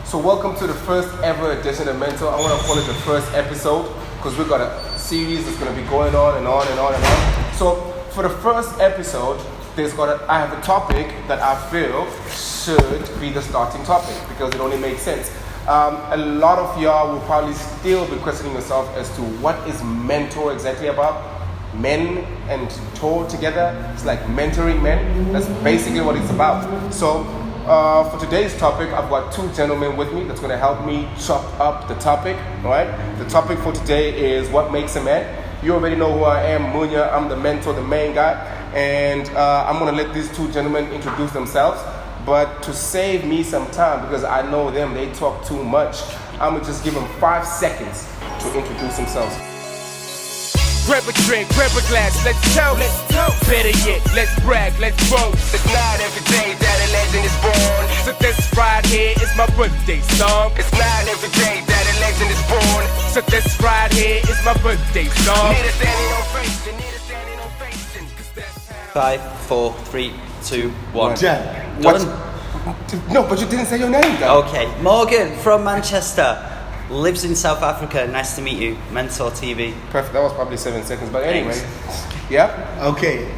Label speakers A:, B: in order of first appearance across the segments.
A: So welcome to the first ever edition of Mentor. I want to call it the first episode because we've got a series that's going to be going on and on and on and on. So for the first episode, I have a topic that I feel should be the starting topic because it only makes sense. A lot of y'all will probably still be questioning yourself as to what is mentor exactly about. Men and tour together, it's like mentoring men. That's basically what it's about. So for today's topic, I've got two gentlemen with me that's going to help me chop up the topic. All right. The topic for today is what makes a man. You already know who I am, Munya. I'm the mentor, the main guy, and I'm going to let these two gentlemen introduce themselves. But to save me some time, because I know them, they talk too much, I'm going to just give them 5 seconds to introduce themselves.
B: Grab a drink, grab a glass, let's talk. Better yet, let's brag, let's roll. It's not every day that a legend is born. So this right here is my birthday song. It's not every day that a legend is born. So this right here is my birthday song. Need a standing ovation, need a standing ovation.
C: 5, 4, 3, 2, 1.
A: Jan,
C: Done?
A: No, but you didn't say your name, though.
C: Okay, Morgan from Manchester. Lives in South Africa. Nice to meet you. MantorTV.
A: Perfect. That was probably 7 seconds, but anyway. Yeah.
D: Okay.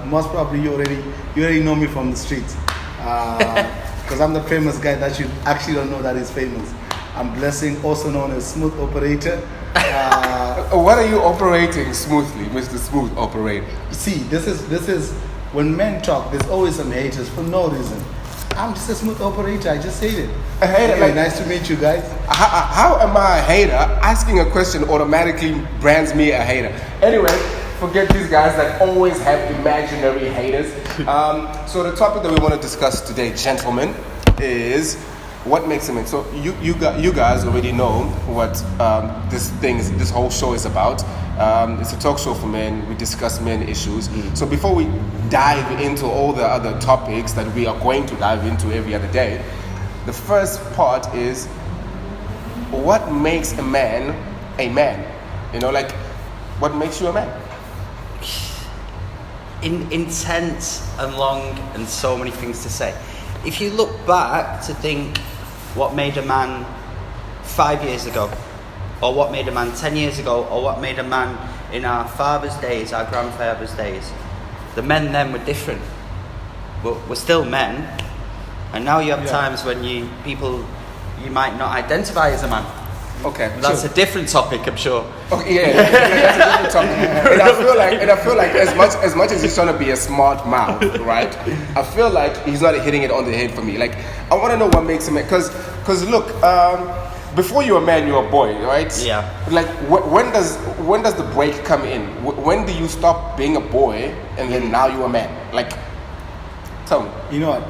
D: Most probably you already know me from the streets, because I'm the famous guy that you actually don't know that is famous. I'm Blessing, also known as Smooth Operator.
A: What are you operating smoothly, Mr. Smooth Operator?
D: See, this is when men talk. There's always some haters for no reason. I'm just a smooth operator. I just said it.
A: A hater,
D: anyway, nice to meet you guys.
A: How am I a hater? Asking a question automatically brands me a hater. Anyway, forget these guys that always have imaginary haters. So the topic that we want to discuss today, gentlemen, is what makes a man. So you guys already know what this whole show is about. It's a talk show for men. We discuss men issues. So before we dive into all the other topics that we are going to dive into every other day, the first part is what makes a man a man? You know, like what makes you a man?
C: Intense and long and so many things to say. If you look back to think what made a man 5 years ago, or what made a man 10 years ago, or what made a man in our father's days, our grandfather's days, the men then were different. But we're still men, and now you have times when you might not identify as a man.
A: Okay,
C: that's a different topic, I'm sure.
A: Okay, that's a different topic. And I feel like as much as he's trying to be a smart mouth, right? I feel like he's not hitting it on the head for me. Like I want to know what makes him, because look, before you're a man, you're a boy, right?
C: Yeah.
A: Like when does the break come in? When do you stop being a boy and then now you're a man? Like, tell me.
D: You know what?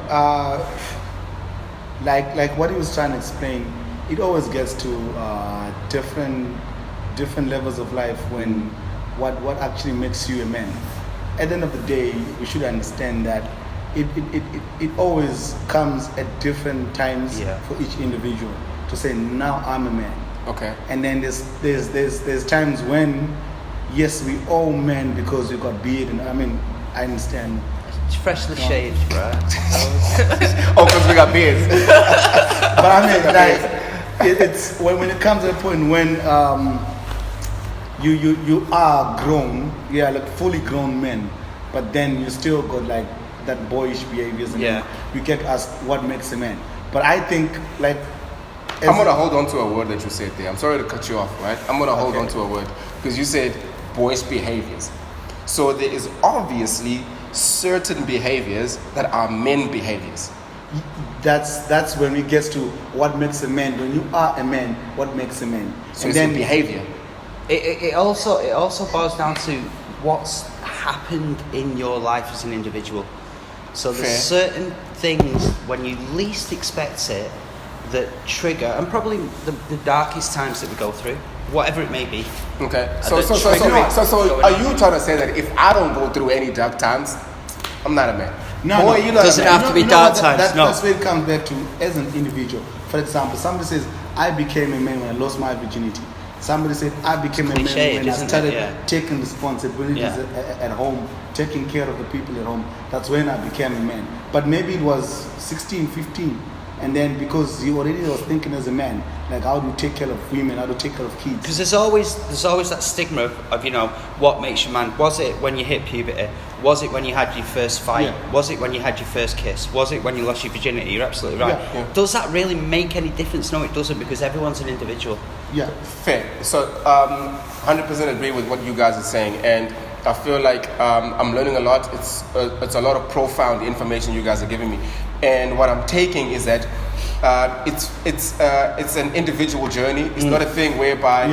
D: Like what he was trying to explain. It always gets to different levels of life when what actually makes you a man. At the end of the day, we should understand that it always comes at different times for each individual to say, now I'm a man.
A: Okay.
D: And then there's times when, yes, we all men because we got beard, and I understand.
C: It's freshly shaved, right?
A: Oh, because we got beards.
D: But like. It's when it comes to a point when you are grown, like fully grown men, but then you still got like that boyish behaviors, and you get asked what makes a man. But I think like
A: I'm gonna hold on to a word that you said there. I'm sorry to cut you off, right? I'm gonna hold on to a word because you said boyish behaviors. So there is obviously certain behaviors that are men behaviors.
D: That's when it gets to what makes a man. When you are a man, what makes a man?
A: So it's then behavior.
C: It also boils down to what's happened in your life as an individual. So there's certain things when you least expect it that trigger, and probably the darkest times that we go through, whatever it may be.
A: Okay. So are you trying to say that if I don't go through any dark times, I'm not a man?
D: No,
C: it doesn't have to be dark times.
D: That's where it comes back to as an individual. For example, somebody says, I became a man when I lost my virginity. Somebody said, I became a man when I started taking responsibilities at home, taking care of the people at home. That's when I became a man. But maybe it was 16, 15. And then because he already was thinking as a man, like how do you take care of women, how do you take care of kids?
C: Because there's always that stigma of, you know, what makes you man. Was it when you hit puberty? Was it when you had your first fight?
D: Yeah.
C: Was it when you had your first kiss? Was it when you lost your virginity? You're absolutely right.
A: Yeah.
C: Does that really make any difference? No, it doesn't, because everyone's an individual.
D: Yeah.
A: Fair. So 100% agree with what you guys are saying, and I feel like I'm learning a lot. It's a lot of profound information you guys are giving me, and what I'm taking is that it's an individual journey. It's not a thing whereby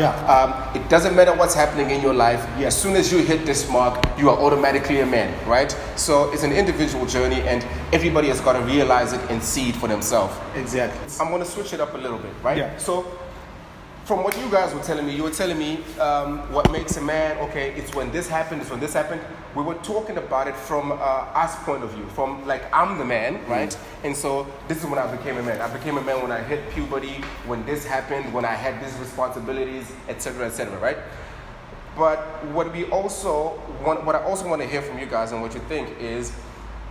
A: it doesn't matter what's happening in your life.
D: Yeah.
A: As soon as you hit this mark, you are automatically a man, right? So it's an individual journey, and everybody has got to realize it and see it for themselves.
D: Exactly.
A: I'm going to switch it up a little bit, right?
D: Yeah.
A: So from what you guys were telling me, you were telling me what makes a man, okay, it's when this happened, it's when this happened. We were talking about it from us point of view, from like, I'm the man, right? And so this is when I became a man. I became a man when I hit puberty, when this happened, when I had these responsibilities, etc., right? But what I also want to hear from you guys and what you think is,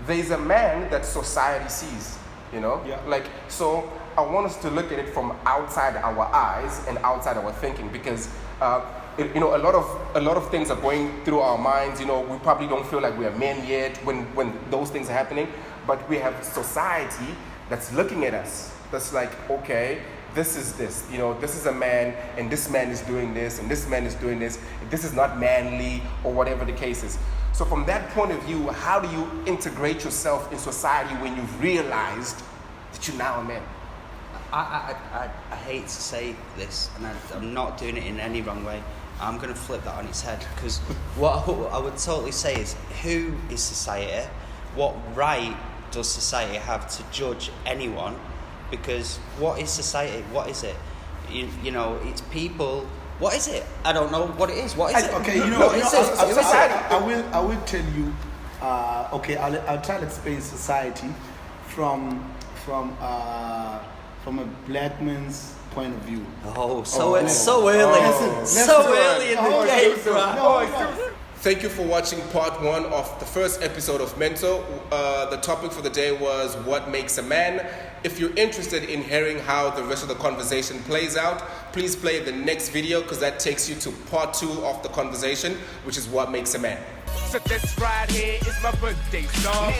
A: there's a man that society sees, you know?
D: Yeah.
A: Like, so I want us to look at it from outside our eyes and outside our thinking, because you know, a lot of things are going through our minds. You know, we probably don't feel like we are men yet when those things are happening, but we have society that's looking at us. That's like, okay, this is this. You know, this is a man, and this man is doing this, and this man is doing this. This is not manly, or whatever the case is. So from that point of view, how do you integrate yourself in society when you've realized that you're now a man?
C: I hate to say this, and I'm not doing it in any wrong way. I'm going to flip that on its head, because what I would totally say is, who is society? What right does society have to judge anyone? Because what is society? What is it? You know, it's people. What is it? I don't know what it is. What is it?
D: Okay, you know,
C: what is it?
D: I will tell you. Okay, I'll try to explain society from a black man's point of view.
C: Oh, so it's so early. So early in the game, bro.
A: Thank you for watching part 1 of the first episode of Mentor. The topic for the day was what makes a man. If you're interested in hearing how the rest of the conversation plays out, please play the next video, because that takes you to part 2 of the conversation, which is what makes a man.
B: So this right here is my birthday song.